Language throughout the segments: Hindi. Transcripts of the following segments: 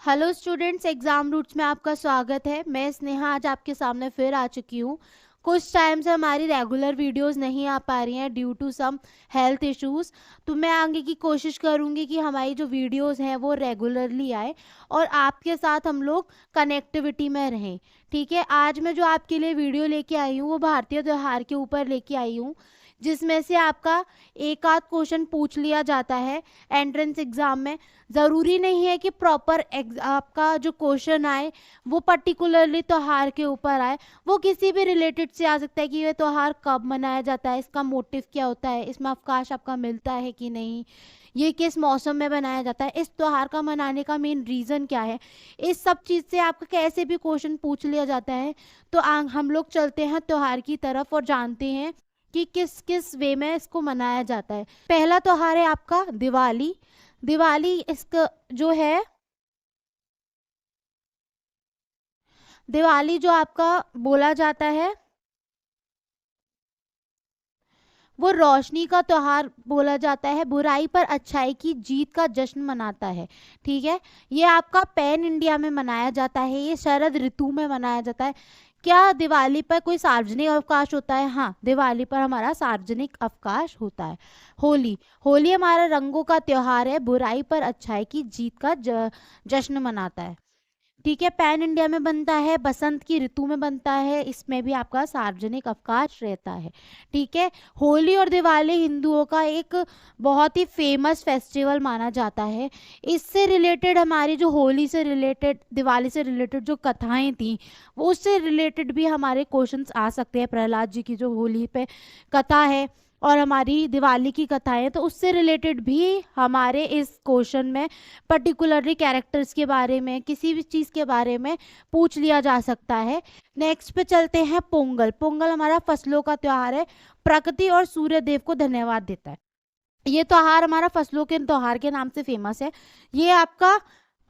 हेलो स्टूडेंट्स, एग्ज़ाम रूट्स में आपका स्वागत है। मैं स्नेहा आज आपके सामने फिर आ चुकी हूँ। कुछ टाइम से हमारी रेगुलर वीडियोस नहीं आ पा रही हैं due to some health issues. तो मैं आगे की कोशिश करूँगी कि हमारी जो वीडियोस हैं वो रेगुलरली आए और आपके साथ हम लोग कनेक्टिविटी में रहें। ठीक है, आज मैं जो आपके लिए वीडियो लेके आई हूँ वो भारतीय त्यौहार के ऊपर लेके आई हूँ, जिसमें से आपका एक आध क्वेश्चन पूछ लिया जाता है एंट्रेंस एग्ज़ाम में। ज़रूरी नहीं है कि प्रॉपर आपका जो क्वेश्चन आए वो पर्टिकुलरली त्योहार के ऊपर आए, वो किसी भी रिलेटेड से आ सकता है कि ये त्योहार कब मनाया जाता है, इसका मोटिव क्या होता है, इसमें अवकाश आपका मिलता है कि नहीं, ये किस मौसम में बनाया जाता है, इस त्योहार का मनाने का मेन रीज़न क्या है। इस सब चीज़ से आपका कैसे भी क्वेश्चन पूछ लिया जाता है। तो हम लोग चलते हैं त्योहार की तरफ और जानते हैं कि किस किस वे में इसको मनाया जाता है। पहला त्योहार है आपका दिवाली। दिवाली इसका जो है, दिवाली जो आपका बोला जाता है वो रोशनी का त्योहार बोला जाता है, बुराई पर अच्छाई की जीत का जश्न मनाता है। ठीक है, ये आपका पैन इंडिया में मनाया जाता है, ये शरद ऋतु में मनाया जाता है। क्या दिवाली पर कोई सार्वजनिक अवकाश होता है? हाँ, दिवाली पर हमारा सार्वजनिक अवकाश होता है। होली, होली हमारा रंगों का त्योहार है, बुराई पर अच्छाई की जीत का जश्न मनाता है। ठीक है, पैन इंडिया में बनता है, बसंत की ऋतु में बनता है, इसमें भी आपका सार्वजनिक अवकाश रहता है। ठीक है, होली और दिवाली हिंदुओं का एक बहुत ही फेमस फेस्टिवल माना जाता है। इससे रिलेटेड हमारी जो होली से रिलेटेड, दिवाली से रिलेटेड जो कथाएं थी वो उससे रिलेटेड भी हमारे क्वेश्चंस आ सकते हैं। प्रहलाद जी की जो होली पे कथा है और हमारी दिवाली की कथाएं, तो उससे रिलेटेड भी हमारे इस क्वेश्चन में पर्टिकुलरली कैरेक्टर्स के बारे में, किसी भी चीज़ के बारे में पूछ लिया जा सकता है। नेक्स्ट पे चलते हैं पोंगल। पोंगल हमारा फसलों का त्योहार है, प्रकृति और सूर्य देव को धन्यवाद देता है। ये त्योहार हमारा फसलों के त्योहार के नाम से फेमस है। ये आपका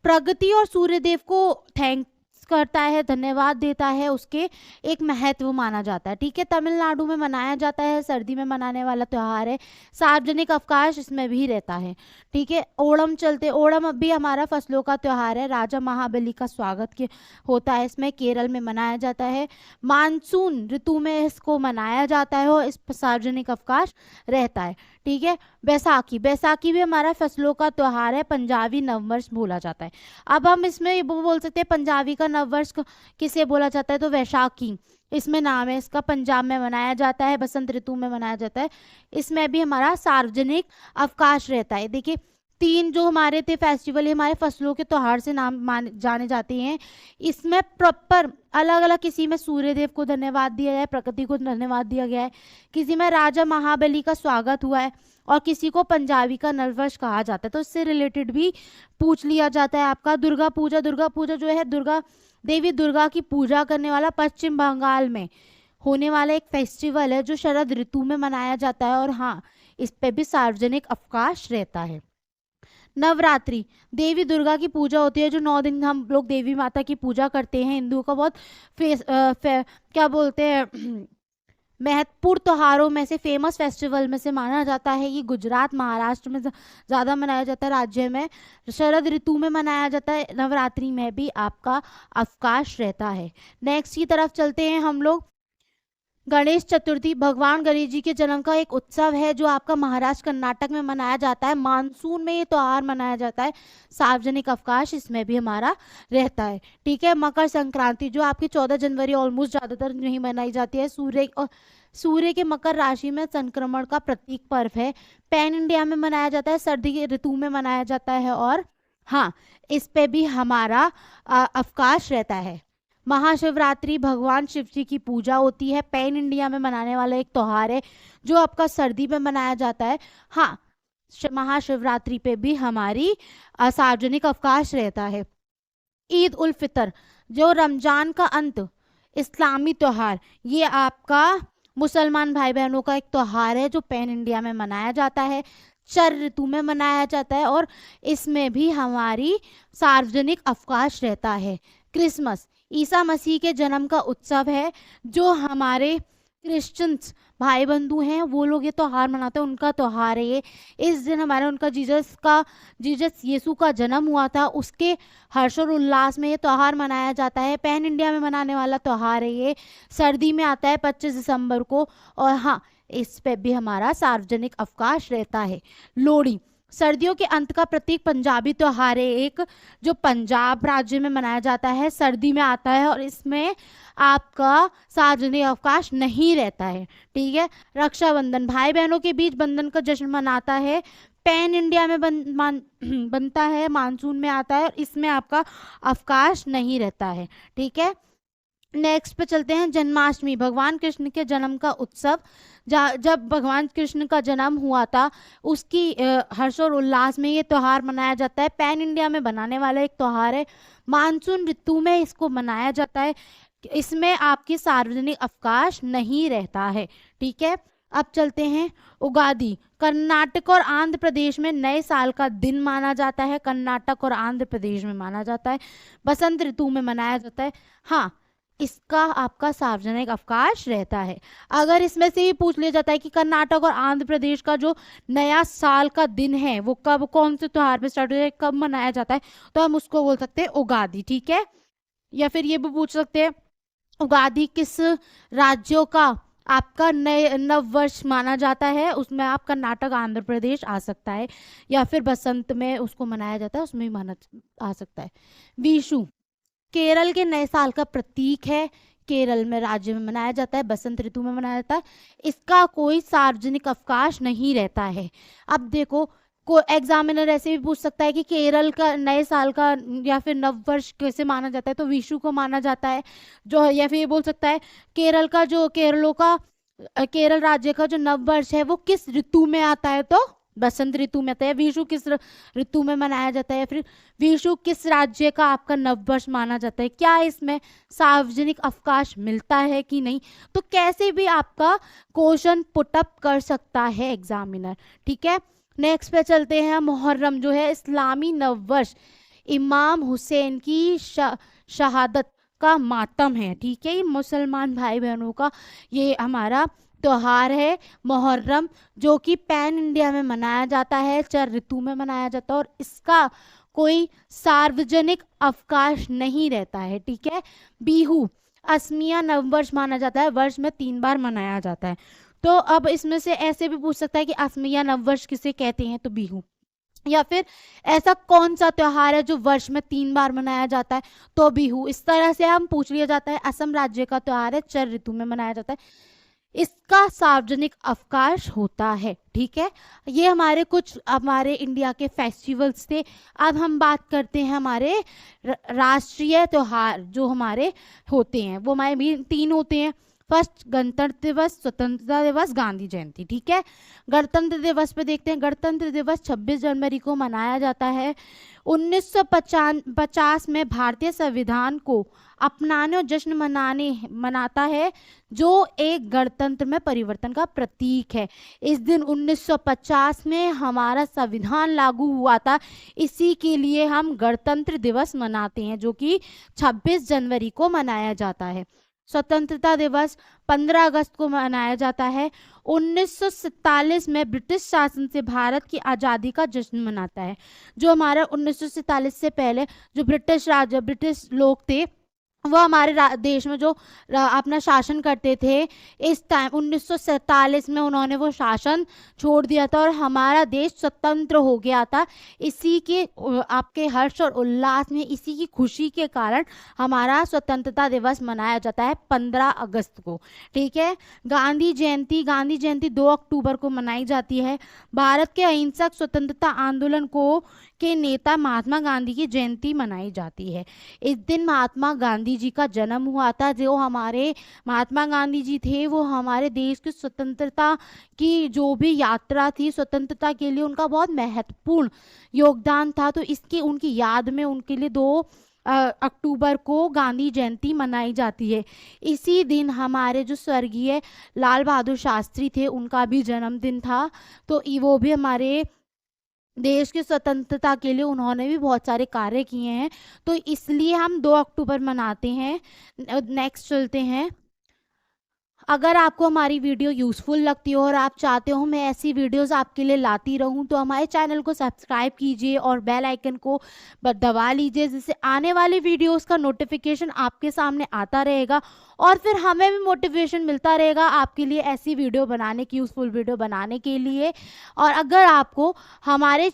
प्रगति और सूर्य देव को थैंक्स करता है, धन्यवाद देता है, उसके एक महत्व माना जाता है। ठीक है, तमिलनाडु में मनाया जाता है, सर्दी में मनाने वाला त्योहार है, सार्वजनिक अवकाश इसमें भी रहता है। ठीक है, ओणम चलते, ओणम अब भी हमारा फसलों का त्योहार है, राजा महाबली का स्वागत के होता है, इसमें केरल में मनाया जाता है। मानसून ऋतु में इसको मनाया जाता है और इस सार्वजनिक अवकाश रहता है। ठीक है, बैसाखी, बैसाखी भी हमारा फसलों का त्योहार है, पंजाबी नववर्ष बोला जाता है। अब हम इसमें वो बोल सकते हैं पंजाबी का नववर्ष किसे बोला जाता है, तो वैशाखी इसमें नाम है इसका, पंजाब में मनाया जाता है, बसंत ऋतु में मनाया जाता है, इसमें भी हमारा सार्वजनिक अवकाश रहता है। देखिए, तीन जो हमारे थे फेस्टिवल हमारे फसलों के त्योहार से नाम माने जाने जाते हैं। इसमें प्रॉपर अलग अलग, किसी में सूर्य देव को धन्यवाद दिया है, प्रकृति को धन्यवाद दिया गया है, किसी में राजा महाबली का स्वागत हुआ है और किसी को पंजाबी का नववर्ष कहा जाता है। तो इससे रिलेटेड भी पूछ लिया जाता है। आपका दुर्गा पूजा, दुर्गा पूजा जो है दुर्गा देवी दुर्गा की पूजा करने वाला पश्चिम बंगाल में होने वाला एक फेस्टिवल है जो शरद ऋतु में मनाया जाता है और हाँ, इस पे भी सार्वजनिक अवकाश रहता है। नवरात्रि, देवी दुर्गा की पूजा होती है, जो 9 दिन हम लोग देवी माता की पूजा करते हैं। हिंदुओं का बहुत क्या बोलते हैं महत्वपूर्ण त्योहारों में से, फेमस फेस्टिवल में से माना जाता है। ये गुजरात, महाराष्ट्र में ज़्यादा मनाया जाता है, राज्य में शरद ऋतु में मनाया जाता है। नवरात्रि में भी आपका अवकाश रहता है। नेक्स्ट की तरफ चलते हैं हम लोग। गणेश चतुर्थी, भगवान गणेश जी के जन्म का एक उत्सव है जो आपका महाराष्ट्र, कर्नाटक में मनाया जाता है। मानसून में ये त्योहार मनाया जाता है, सार्वजनिक अवकाश इसमें भी हमारा रहता है। ठीक है, मकर संक्रांति जो आपकी 14 जनवरी ऑलमोस्ट ज़्यादातर नहीं मनाई जाती है, सूर्य के मकर राशि में संक्रमण का प्रतीक पर्व है, पैन इंडिया में मनाया जाता है, सर्दी की ऋतु में मनाया जाता है और हाँ, इस पे भी हमारा अवकाश रहता है। महाशिवरात्रि, भगवान शिव जी की पूजा होती है, पैन इंडिया में मनाने वाला एक त्योहार है जो आपका सर्दी में मनाया जाता है। हाँ, महाशिवरात्रि पे भी हमारी सार्वजनिक अवकाश रहता है। ईद उल फितर, जो रमजान का अंत, इस्लामी त्योहार, ये आपका मुसलमान भाई बहनों का एक त्योहार है जो पैन इंडिया में मनाया जाता है, शरद ऋतु में मनाया जाता है और इसमें भी हमारी सार्वजनिक अवकाश रहता है। क्रिसमस, ईसा मसीह के जन्म का उत्सव है जो हमारे क्रिश्चियंस भाई बंधु हैं वो लोग ये त्योहार मनाते हैं, उनका त्योहार है ये। इस दिन हमारा उनका जीसस यीशु का जन्म हुआ था, उसके हर्ष और उल्लास में ये त्योहार मनाया जाता है। पैन इंडिया में मनाने वाला त्योहार है ये, सर्दी में आता है 25 दिसंबर को। और हाँ, इस पे भी हमारा सार्वजनिक अवकाश रहता है। लोहड़ी सर्दियों के अंत का प्रतीक पंजाबी त्योहार है एक, जो पंजाब राज्य में मनाया जाता है, सर्दी में आता है और इसमें आपका सार्वजनिक अवकाश नहीं रहता है। ठीक है। रक्षाबंधन भाई बहनों के बीच बंधन का जश्न मनाता है, पैन इंडिया में बनता है, मानसून में आता है और इसमें आपका अवकाश नहीं रहता है। ठीक है। नेक्स्ट पे चलते हैं, जन्माष्टमी भगवान कृष्ण के जन्म का उत्सव। जब भगवान कृष्ण का जन्म हुआ था उसकी हर्ष और उल्लास में ये त्यौहार मनाया जाता है। पैन इंडिया में बनाने वाला एक त्यौहार है, मानसून ऋतु में इसको मनाया जाता है, इसमें आपकी सार्वजनिक अवकाश नहीं रहता है। ठीक है। अब चलते हैं उगादी, कर्नाटक और आंध्र प्रदेश में नए साल का दिन माना जाता है, कर्नाटक और आंध्र प्रदेश में माना जाता है, बसंत ऋतु में मनाया जाता है। हाँ, इसका आपका सार्वजनिक अवकाश रहता है। अगर इसमें से ही पूछ लिया जाता है कि कर्नाटक और आंध्र प्रदेश का जो नया साल का दिन है वो कब, कौन से त्योहार में स्टार्ट होता है, कब मनाया जाता है, तो हम उसको बोल सकते हैं उगादी। ठीक है। या फिर ये भी पूछ सकते हैं उगादी किस राज्यों का आपका नए नव वर्ष माना जाता है, उसमें आप कर्नाटक आंध्र प्रदेश आ सकता है, या फिर बसंत में उसको मनाया जाता है उसमें भी माना आ सकता है। विशु केरल के नए साल का प्रतीक है, केरल में राज्य में मनाया जाता है, बसंत ऋतु में मनाया जाता है, इसका कोई सार्वजनिक अवकाश नहीं रहता है। अब देखो, को एग्जामिनर ऐसे भी पूछ सकता है कि केरल का नए साल का या फिर नव वर्ष कैसे माना जाता है, तो विशु को माना जाता है जो, या फिर ये बोल सकता है केरल राज्य का जो नव वर्ष है वो किस ऋतु में आता है, तो बसंत ऋतु में आता है। विशु किस ऋतु में मनाया जाता है, फिर विशु किस राज्य का आपका नववर्ष माना जाता है, क्या इसमें सार्वजनिक अवकाश मिलता है कि नहीं, तो कैसे भी आपका क्वेश्चन पुटअप कर सकता है एग्जामिनर। ठीक है। नेक्स्ट पे चलते हैं, मुहर्रम जो है इस्लामी नववर्ष, इमाम हुसैन की शहादत का मातम है। ठीक है। ये मुसलमान भाई बहनों का ये हमारा त्योहार है मुहर्रम, जो कि पैन इंडिया में मनाया जाता है, चर ऋतु में मनाया जाता है और इसका कोई सार्वजनिक अवकाश नहीं रहता है। ठीक है। बिहू असमिया नववर्ष माना जाता है, वर्ष में 3 बार मनाया जाता है। तो अब इसमें से ऐसे भी पूछ सकता है कि असमिया नववर्ष किसे कहते हैं, तो बिहू। या फिर ऐसा कौन सा त्योहार है जो वर्ष में 3 बार मनाया जाता है, तो बिहू। इस तरह से हम पूछ लिया जाता है। असम राज्य का त्योहार है, चर ऋतु में मनाया जाता है, इसका सार्वजनिक अवकाश होता है। ठीक है। ये हमारे इंडिया के फेस्टिवल्स थे। अब हम बात करते हैं हमारे राष्ट्रीय त्योहार जो हमारे होते हैं, वो हमारे भी 3 होते हैं। फर्स्ट गणतंत्र दिवस, स्वतंत्रता दिवस, गांधी जयंती। ठीक है। गणतंत्र दिवस पे देखते हैं, गणतंत्र दिवस 26 जनवरी को मनाया जाता है। 1950 में भारतीय संविधान को अपनाने और जश्न मनाता है, जो एक गणतंत्र में परिवर्तन का प्रतीक है। इस दिन 1950 में हमारा संविधान लागू हुआ था, इसी के लिए हम गणतंत्र दिवस मनाते हैं, जो कि 26 जनवरी को मनाया जाता है। स्वतंत्रता दिवस 15 अगस्त को मनाया जाता है। 1947 में ब्रिटिश शासन से भारत की आज़ादी का जश्न मनाता है। जो हमारा 1947 से पहले जो ब्रिटिश लोग थे वो हमारे देश में जो अपना शासन करते थे, इस टाइम 1947 में उन्होंने वो शासन छोड़ दिया था और हमारा देश स्वतंत्र हो गया था। इसी के आपके हर्ष और उल्लास में, इसी की खुशी के कारण हमारा स्वतंत्रता दिवस मनाया जाता है 15 अगस्त को। ठीक है। गांधी जयंती 2 अक्टूबर को मनाई जाती है। भारत के अहिंसक स्वतंत्रता आंदोलन के नेता महात्मा गांधी की जयंती मनाई जाती है। इस दिन महात्मा गांधी जी का जन्म हुआ था। जो हमारे महात्मा गांधी जी थे वो हमारे देश की स्वतंत्रता की जो भी यात्रा थी, स्वतंत्रता के लिए उनका बहुत महत्वपूर्ण योगदान था। तो इसकी उनकी याद में उनके लिए 2 अक्टूबर को गांधी जयंती मनाई जाती है। इसी दिन हमारे जो स्वर्गीय लाल बहादुर शास्त्री थे उनका भी जन्मदिन था। तो वो भी हमारे देश की स्वतंत्रता के लिए उन्होंने भी बहुत सारे कार्य किए हैं, तो इसलिए हम 2 अक्टूबर मनाते हैं। नेक्स्ट चलते हैं, अगर आपको हमारी वीडियो यूज़फुल लगती हो और आप चाहते हो मैं ऐसी वीडियोस आपके लिए लाती रहूं, तो हमारे चैनल को सब्सक्राइब कीजिए और बेल आइकन को दबा लीजिए, जिससे आने वाली वीडियोस का नोटिफिकेशन आपके सामने आता रहेगा और फिर हमें भी मोटिवेशन मिलता रहेगा आपके लिए ऐसी वीडियो बनाने की, यूज़फुल वीडियो बनाने के लिए। और अगर आपको हमारे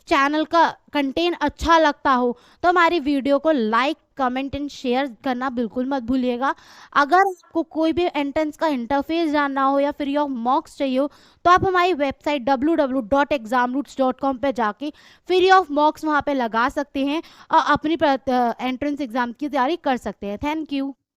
चैनल का कंटेंट अच्छा लगता हो तो हमारी वीडियो को लाइक, कमेंट एंड शेयर करना बिल्कुल मत भूलिएगा। अगर आपको कोई भी एंट्रेंस का इंटरफेस जानना हो या फ्री ऑफ मॉक्स चाहिए हो, तो आप हमारी वेबसाइट www.examroots.com पे जाके फ्री ऑफ मॉक्स वहाँ पे लगा सकते हैं और अपनी एंट्रेंस एग्जाम की तैयारी कर सकते हैं। Thank you.